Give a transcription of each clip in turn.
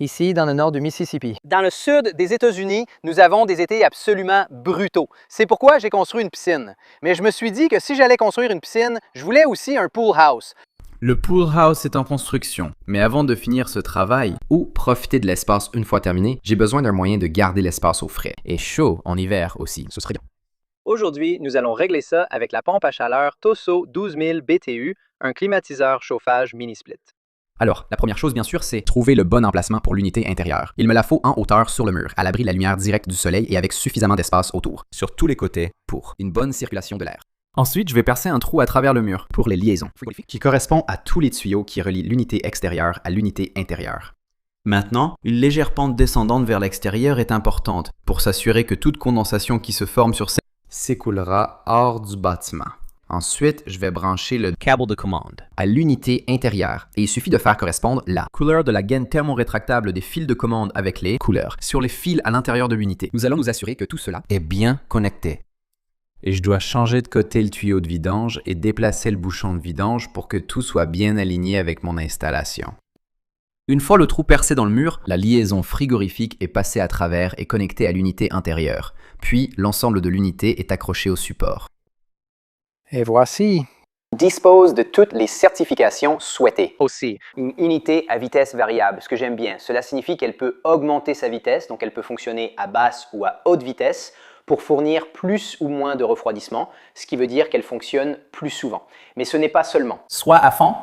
Ici, dans le nord du Mississippi. Dans le sud des États-Unis, nous avons des étés absolument brutaux. C'est pourquoi j'ai construit une piscine. Mais je me suis dit que si j'allais construire une piscine, je voulais aussi un pool house. Le pool house est en construction, mais avant de finir ce travail ou profiter de l'espace une fois terminé, j'ai besoin d'un moyen de garder l'espace au frais et chaud en hiver aussi. Ce serait bien. Aujourd'hui, nous allons régler ça avec la pompe à chaleur Tosso 12000 BTU, un climatiseur chauffage mini-split. Alors, la première chose, bien sûr, c'est trouver le bon emplacement pour l'unité intérieure. Il me la faut en hauteur sur le mur, à l'abri de la lumière directe du soleil et avec suffisamment d'espace autour, sur tous les côtés, pour une bonne circulation de l'air. Ensuite, je vais percer un trou à travers le mur pour les liaisons, qui correspond à tous les tuyaux qui relient l'unité extérieure à l'unité intérieure. Maintenant, une légère pente descendante vers l'extérieur est importante pour s'assurer que toute condensation qui se forme sur s'écoulera hors du bâtiment. Ensuite, je vais brancher le câble de commande à l'unité intérieure et il suffit de faire correspondre la couleur de la gaine thermorétractable des fils de commande avec les couleurs sur les fils à l'intérieur de l'unité. Nous allons nous assurer que tout cela est bien connecté. Et je dois changer de côté le tuyau de vidange et déplacer le bouchon de vidange pour que tout soit bien aligné avec mon installation. Une fois le trou percé dans le mur, la liaison frigorifique est passée à travers et connectée à l'unité intérieure. Puis, l'ensemble de l'unité est accroché au support. Et voici. Dispose de toutes les certifications souhaitées. Aussi, une unité à vitesse variable, ce que j'aime bien. Cela signifie qu'elle peut augmenter sa vitesse, donc elle peut fonctionner à basse ou à haute vitesse pour fournir plus ou moins de refroidissement, ce qui veut dire qu'elle fonctionne plus souvent. Mais ce n'est pas seulement. Soit à fond,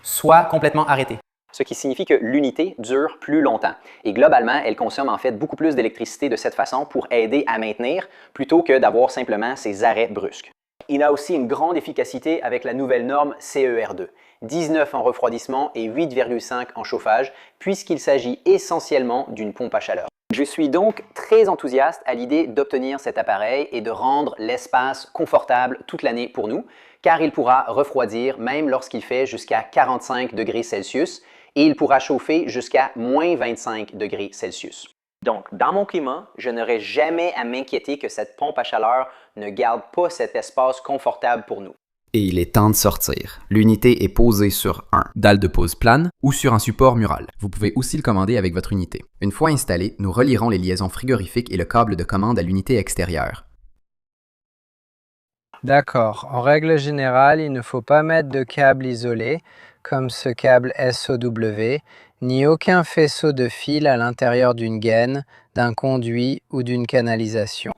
soit complètement arrêtée. Ce qui signifie que l'unité dure plus longtemps. Et globalement, elle consomme en fait beaucoup plus d'électricité de cette façon pour aider à maintenir plutôt que d'avoir simplement ces arrêts brusques. Il a aussi une grande efficacité avec la nouvelle norme CER2, 19 en refroidissement et 8,5 en chauffage, puisqu'il s'agit essentiellement d'une pompe à chaleur. Je suis donc très enthousiaste à l'idée d'obtenir cet appareil et de rendre l'espace confortable toute l'année pour nous, car il pourra refroidir même lorsqu'il fait jusqu'à 45 degrés Celsius et il pourra chauffer jusqu'à moins 25 degrés Celsius. Donc, dans mon climat, je n'aurai jamais à m'inquiéter que cette pompe à chaleur ne garde pas cet espace confortable pour nous. Et il est temps de sortir. L'unité est posée sur un dalle de pose plane ou sur un support mural. Vous pouvez aussi le commander avec votre unité. Une fois installé, nous relierons les liaisons frigorifiques et le câble de commande à l'unité extérieure. D'accord. En règle générale, il ne faut pas mettre de câble isolé, comme ce câble SOW, ni aucun faisceau de fil à l'intérieur d'une gaine, d'un conduit ou d'une canalisation.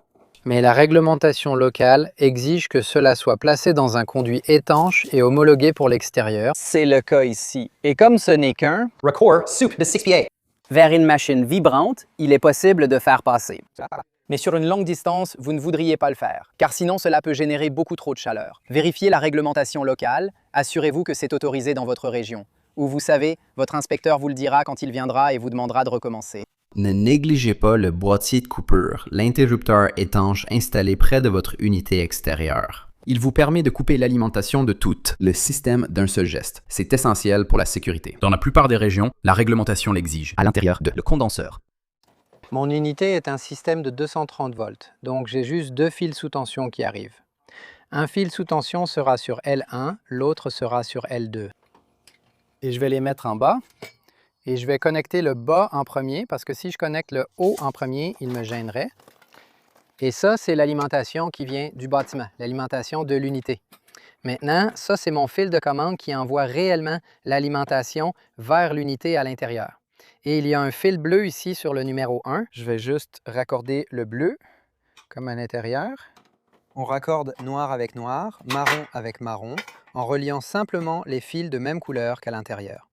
Mais la réglementation locale exige que cela soit placé dans un conduit étanche et homologué pour l'extérieur. C'est le cas ici. Et comme ce n'est qu'un Record soup de 6PA. vers une machine vibrante, il est possible de faire passer. Mais sur une longue distance, vous ne voudriez pas le faire, car sinon cela peut générer beaucoup trop de chaleur. Vérifiez la réglementation locale, assurez-vous que c'est autorisé dans votre région. Ou vous savez, votre inspecteur vous le dira quand il viendra et vous demandera de recommencer. Ne négligez pas le boîtier de coupure, l'interrupteur étanche installé près de votre unité extérieure. Il vous permet de couper l'alimentation de tout le système d'un seul geste. C'est essentiel pour la sécurité. Dans la plupart des régions, la réglementation l'exige. À l'intérieur de le condenseur. Mon unité est un système de 230 volts, donc j'ai juste 2 fils sous tension qui arrivent. Un fil sous tension sera sur L1, l'autre sera sur L2. Et je vais les mettre en bas. Et je vais connecter le bas en premier, parce que si je connecte le haut en premier, il me gênerait. Et ça, c'est l'alimentation qui vient du bâtiment, l'alimentation de l'unité. Maintenant, ça, c'est mon fil de commande qui envoie réellement l'alimentation vers l'unité à l'intérieur. Et il y a un fil bleu ici sur le numéro 1. Je vais juste raccorder le bleu, comme à l'intérieur. On raccorde noir avec noir, marron avec marron, en reliant simplement les fils de même couleur qu'à l'intérieur.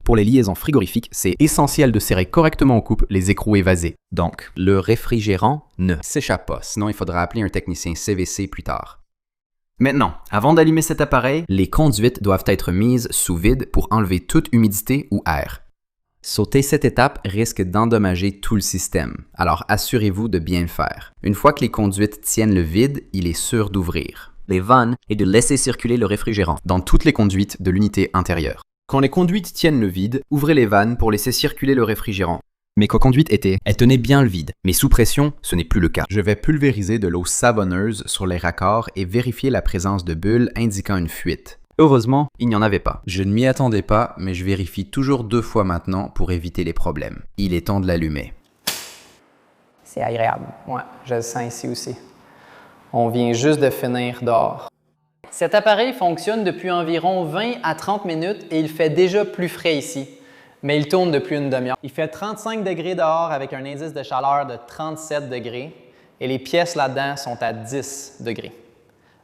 Pour les liaisons frigorifiques, c'est essentiel de serrer correctement au couple les écrous évasés. Donc, le réfrigérant ne s'échappe pas, sinon il faudra appeler un technicien CVC plus tard. Maintenant, avant d'allumer cet appareil, les conduites doivent être mises sous vide pour enlever toute humidité ou air. Sauter cette étape risque d'endommager tout le système, alors assurez-vous de bien le faire. Une fois que les conduites tiennent le vide, il est sûr d'ouvrir les vannes et de laisser circuler le réfrigérant dans toutes les conduites de l'unité intérieure. Quand les conduites tiennent le vide, ouvrez les vannes pour laisser circuler le réfrigérant. Mes conduites étaient, elles tenaient bien le vide, mais sous pression, ce n'est plus le cas. Je vais pulvériser de l'eau savonneuse sur les raccords et vérifier la présence de bulles indiquant une fuite. Heureusement, il n'y en avait pas. Je ne m'y attendais pas, mais je vérifie toujours 2 fois maintenant pour éviter les problèmes. Il est temps de l'allumer. C'est agréable. Ouais, je le sens ici aussi. On vient juste de finir dehors. Cet appareil fonctionne depuis environ 20 à 30 minutes et il fait déjà plus frais ici. Mais il tourne depuis une demi-heure. Il fait 35 degrés dehors avec un indice de chaleur de 37 degrés et les pièces là-dedans sont à 10 degrés.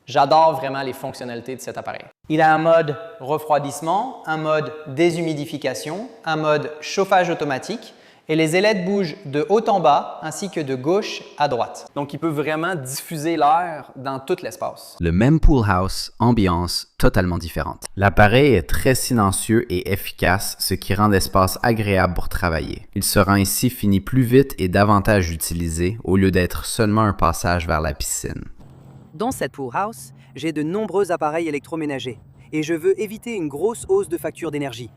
J'adore vraiment les fonctionnalités de cet appareil. Il a un mode refroidissement, un mode déshumidification, un mode chauffage automatique et les ailettes bougent de haut en bas ainsi que de gauche à droite. Donc, il peut vraiment diffuser l'air dans tout l'espace. Le même pool house, ambiance totalement différente. L'appareil est très silencieux et efficace, ce qui rend l'espace agréable pour travailler. Il sera ainsi fini plus vite et davantage utilisé au lieu d'être seulement un passage vers la piscine. Dans cette pool house, j'ai de nombreux appareils électroménagers et je veux éviter une grosse hausse de facture d'énergie.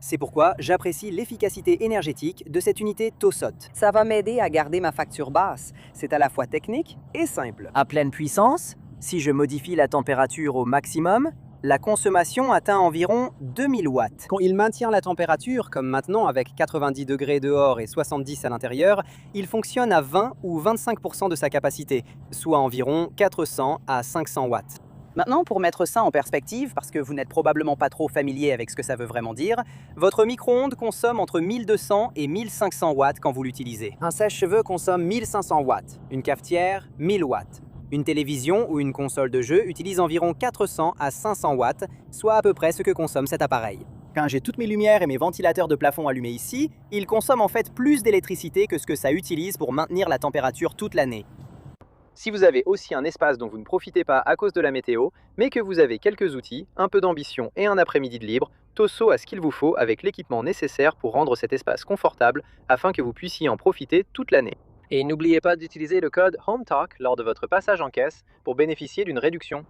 C'est pourquoi j'apprécie l'efficacité énergétique de cette unité Tosot. Ça va m'aider à garder ma facture basse. C'est à la fois technique et simple. À pleine puissance, si je modifie la température au maximum, la consommation atteint environ 2000 watts. Quand il maintient la température, comme maintenant avec 90 degrés dehors et 70 à l'intérieur, il fonctionne à 20 ou 25% de sa capacité, soit environ 400 à 500 watts. Maintenant, pour mettre ça en perspective, parce que vous n'êtes probablement pas trop familier avec ce que ça veut vraiment dire, votre micro-ondes consomme entre 1200 et 1500 watts quand vous l'utilisez. Un sèche-cheveux consomme 1500 watts, une cafetière 1000 watts. Une télévision ou une console de jeu utilise environ 400 à 500 watts, soit à peu près ce que consomme cet appareil. Quand j'ai toutes mes lumières et mes ventilateurs de plafond allumés ici, ils consomment en fait plus d'électricité que ce que ça utilise pour maintenir la température toute l'année. Si vous avez aussi un espace dont vous ne profitez pas à cause de la météo, mais que vous avez quelques outils, un peu d'ambition et un après-midi de libre, Tosso a ce qu'il vous faut avec l'équipement nécessaire pour rendre cet espace confortable afin que vous puissiez en profiter toute l'année. Et n'oubliez pas d'utiliser le code HOMETALK lors de votre passage en caisse pour bénéficier d'une réduction.